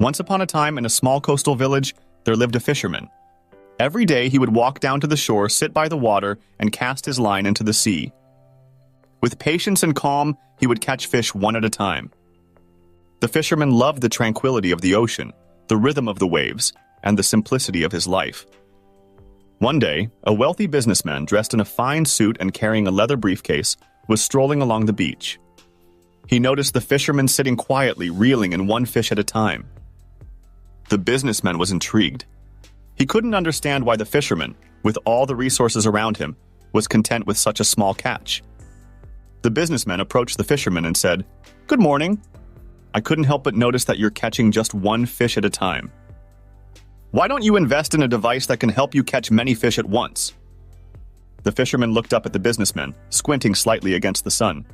Once upon a time, in a small coastal village, there lived a fisherman. Every day he would walk down to the shore, sit by the water, and cast his line into the sea. With patience and calm, he would catch fish one at a time. The fisherman loved the tranquility of the ocean, the rhythm of the waves, and the simplicity of his life. One day, a wealthy businessman dressed in a fine suit and carrying a leather briefcase was strolling along the beach. He noticed the fisherman sitting quietly, reeling in one fish at a time. The businessman was intrigued. He couldn't understand why the fisherman, with all the resources around him, was content with such a small catch. The businessman approached the fisherman and said, "Good morning. I couldn't help but notice that you're catching just one fish at a time. Why don't you invest in a device that can help you catch many fish at once?" The fisherman looked up at the businessman, squinting slightly against the sun.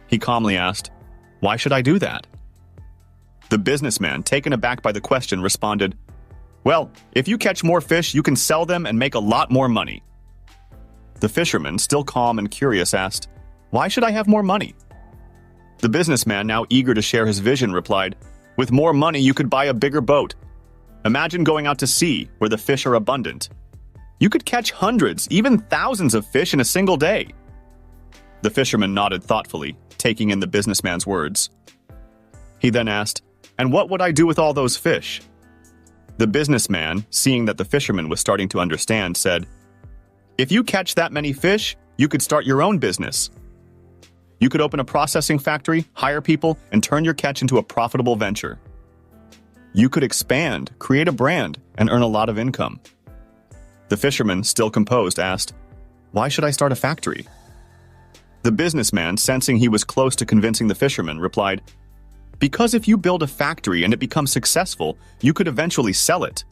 He calmly asked, "Why should I do that?" The businessman, taken aback by the question, responded, "Well, if you catch more fish, you can sell them and make a lot more money." The fisherman, still calm and curious, asked, "Why should I have more money?" The businessman, now eager to share his vision, replied, "With more money, you could buy a bigger boat. Imagine going out to sea, where the fish are abundant. You could catch hundreds, even thousands of fish in a single day." The fisherman nodded thoughtfully, taking in the businessman's words. He then asked, "And what would I do with all those fish?" The businessman, seeing that the fisherman was starting to understand, said, "If you catch that many fish, you could start your own business. You could open a processing factory, hire people, and turn your catch into a profitable venture. You could expand, create a brand, and earn a lot of income." The fisherman, still composed, asked, "Why should I start a factory?" The businessman, sensing he was close to convincing the fisherman, replied, "Because if you build a factory and it becomes successful, you could eventually sell it.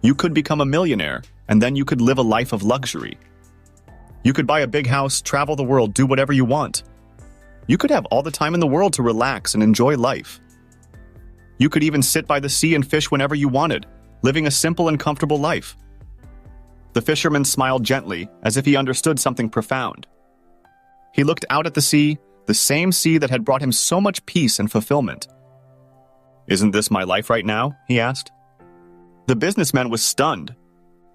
You could become a millionaire, and then you could live a life of luxury. You could buy a big house, travel the world, do whatever you want. You could have all the time in the world to relax and enjoy life. You could even sit by the sea and fish whenever you wanted, living a simple and comfortable life." The fisherman smiled gently, as if he understood something profound. He looked out at the same sea that had brought him so much peace and fulfillment. "Isn't this my life right now?" he asked. The businessman was stunned.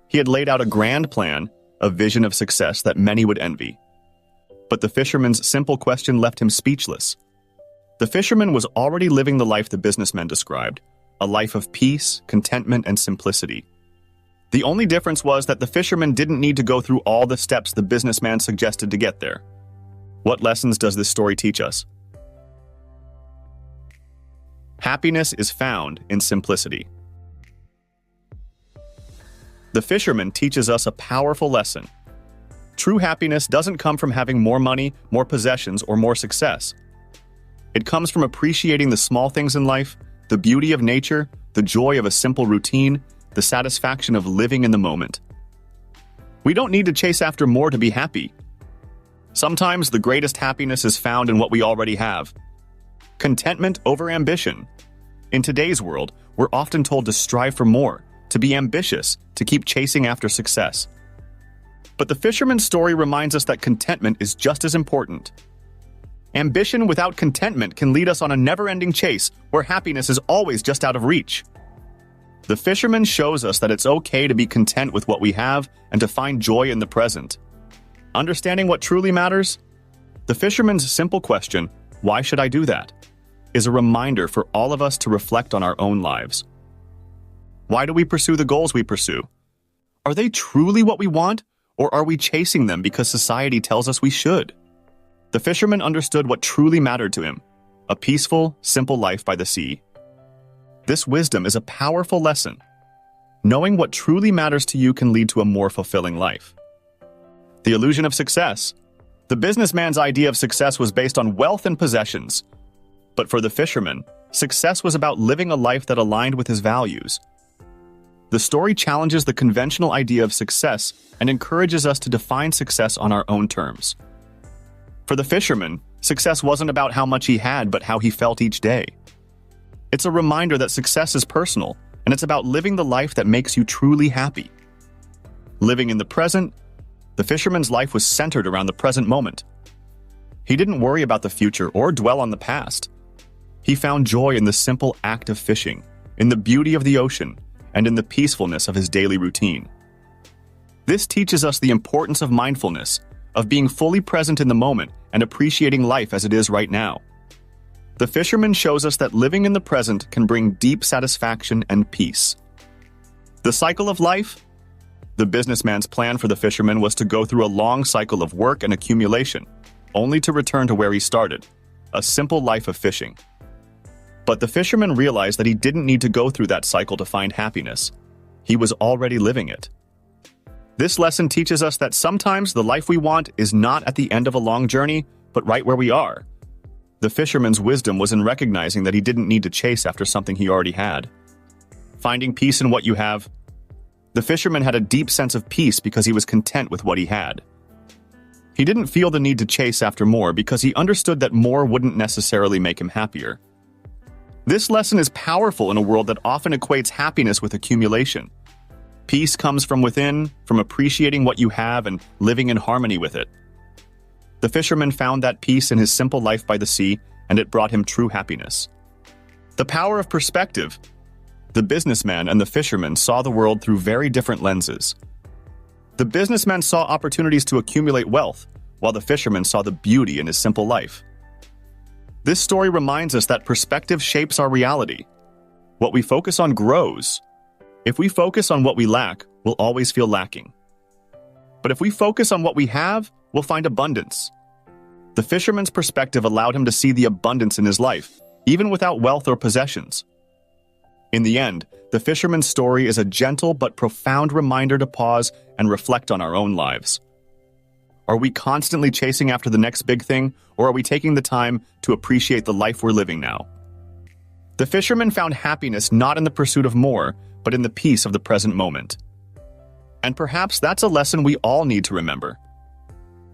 He had laid out a grand plan, a vision of success that many would envy. But the fisherman's simple question left him speechless. The fisherman was already living the life the businessman described, a life of peace, contentment, and simplicity. The only difference was that the fisherman didn't need to go through all the steps the businessman suggested to get there. What lessons does this story teach us? Happiness is found in simplicity. The fisherman teaches us a powerful lesson. True happiness doesn't come from having more money, more possessions, or more success. It comes from appreciating the small things in life, the beauty of nature, the joy of a simple routine, the satisfaction of living in the moment. We don't need to chase after more to be happy. Sometimes the greatest happiness is found in what we already have. Contentment over ambition. In today's world, we're often told to strive for more, to be ambitious, to keep chasing after success. But the fisherman's story reminds us that contentment is just as important. Ambition without contentment can lead us on a never-ending chase where happiness is always just out of reach. The fisherman shows us that it's okay to be content with what we have and to find joy in the present. Understanding what truly matters? The fisherman's simple question, "Why should I do that?" is a reminder for all of us to reflect on our own lives. Why do we pursue the goals we pursue? Are they truly what we want, or are we chasing them because society tells us we should? The fisherman understood what truly mattered to him, a peaceful, simple life by the sea. This wisdom is a powerful lesson. Knowing what truly matters to you can lead to a more fulfilling life. The illusion of success. The businessman's idea of success was based on wealth and possessions. But for the fisherman, success was about living a life that aligned with his values. The story challenges the conventional idea of success and encourages us to define success on our own terms. For the fisherman, success wasn't about how much he had, but how he felt each day. It's a reminder that success is personal, and it's about living the life that makes you truly happy. Living in the present, the fisherman's life was centered around the present moment. He didn't worry about the future or dwell on the past. He found joy in the simple act of fishing, in the beauty of the ocean, and in the peacefulness of his daily routine. This teaches us the importance of mindfulness, of being fully present in the moment and appreciating life as it is right now. The fisherman shows us that living in the present can bring deep satisfaction and peace. The cycle of life? The businessman's plan for the fisherman was to go through a long cycle of work and accumulation, only to return to where he started, a simple life of fishing. But the fisherman realized that he didn't need to go through that cycle to find happiness. He was already living it. This lesson teaches us that sometimes the life we want is not at the end of a long journey, but right where we are. The fisherman's wisdom was in recognizing that he didn't need to chase after something he already had. Finding peace in what you have. The fisherman had a deep sense of peace because he was content with what he had. He didn't feel the need to chase after more because he understood that more wouldn't necessarily make him happier. This lesson is powerful in a world that often equates happiness with accumulation. Peace comes from within, from appreciating what you have and living in harmony with it. The fisherman found that peace in his simple life by the sea, and it brought him true happiness. The power of perspective. The businessman and the fisherman saw the world through very different lenses. The businessman saw opportunities to accumulate wealth, while the fisherman saw the beauty in his simple life. This story reminds us that perspective shapes our reality. What we focus on grows. If we focus on what we lack, we'll always feel lacking. But if we focus on what we have, we'll find abundance. The fisherman's perspective allowed him to see the abundance in his life, even without wealth or possessions. In the end, the fisherman's story is a gentle but profound reminder to pause and reflect on our own lives. Are we constantly chasing after the next big thing, or are we taking the time to appreciate the life we're living now? The fisherman found happiness not in the pursuit of more, but in the peace of the present moment. And perhaps that's a lesson we all need to remember.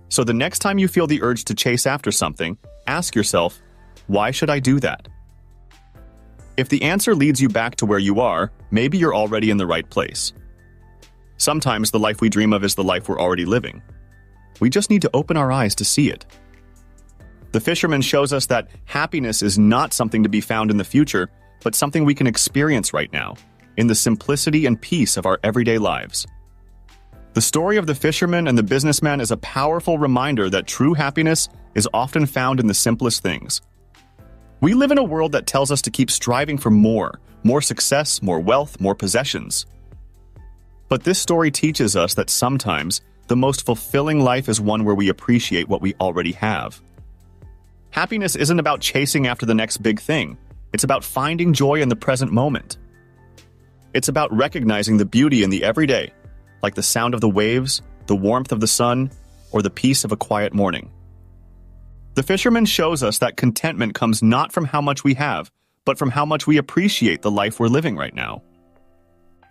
So the next time you feel the urge to chase after something, ask yourself, why should I do that? If the answer leads you back to where you are, maybe you're already in the right place. Sometimes the life we dream of is the life we're already living. We just need to open our eyes to see it. The fisherman shows us that happiness is not something to be found in the future, but something we can experience right now, in the simplicity and peace of our everyday lives. The story of the fisherman and the businessman is a powerful reminder that true happiness is often found in the simplest things. We live in a world that tells us to keep striving for more success, more wealth, more possessions. But this story teaches us that sometimes the most fulfilling life is one where we appreciate what we already have. Happiness isn't about chasing after the next big thing. It's about finding joy in the present moment. It's about recognizing the beauty in the everyday, like the sound of the waves, the warmth of the sun, or the peace of a quiet morning. The fisherman shows us that contentment comes not from how much we have, but from how much we appreciate the life we're living right now.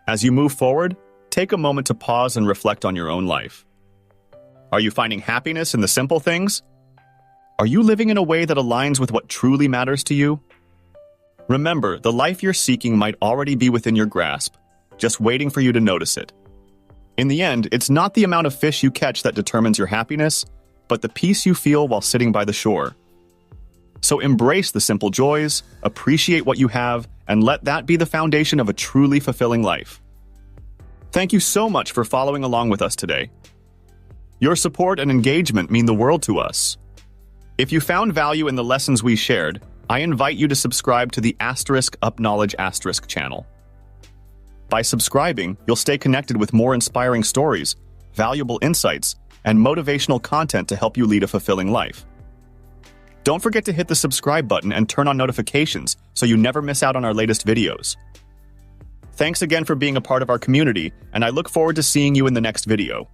As you move forward, take a moment to pause and reflect on your own life. Are you finding happiness in the simple things? Are you living in a way that aligns with what truly matters to you? Remember, the life you're seeking might already be within your grasp, just waiting for you to notice it. In the end, it's not the amount of fish you catch that determines your happiness, but the peace you feel while sitting by the shore. So embrace the simple joys, appreciate what you have, and let that be the foundation of a truly fulfilling life. Thank you so much for following along with us today. Your support and engagement mean the world to us. If you found value in the lessons we shared, I invite you to subscribe to the *Up Knowledge* channel. By subscribing, you'll stay connected with more inspiring stories, valuable insights, and motivational content to help you lead a fulfilling life. Don't forget to hit the subscribe button and turn on notifications so you never miss out on our latest videos. Thanks again for being a part of our community, and I look forward to seeing you in the next video.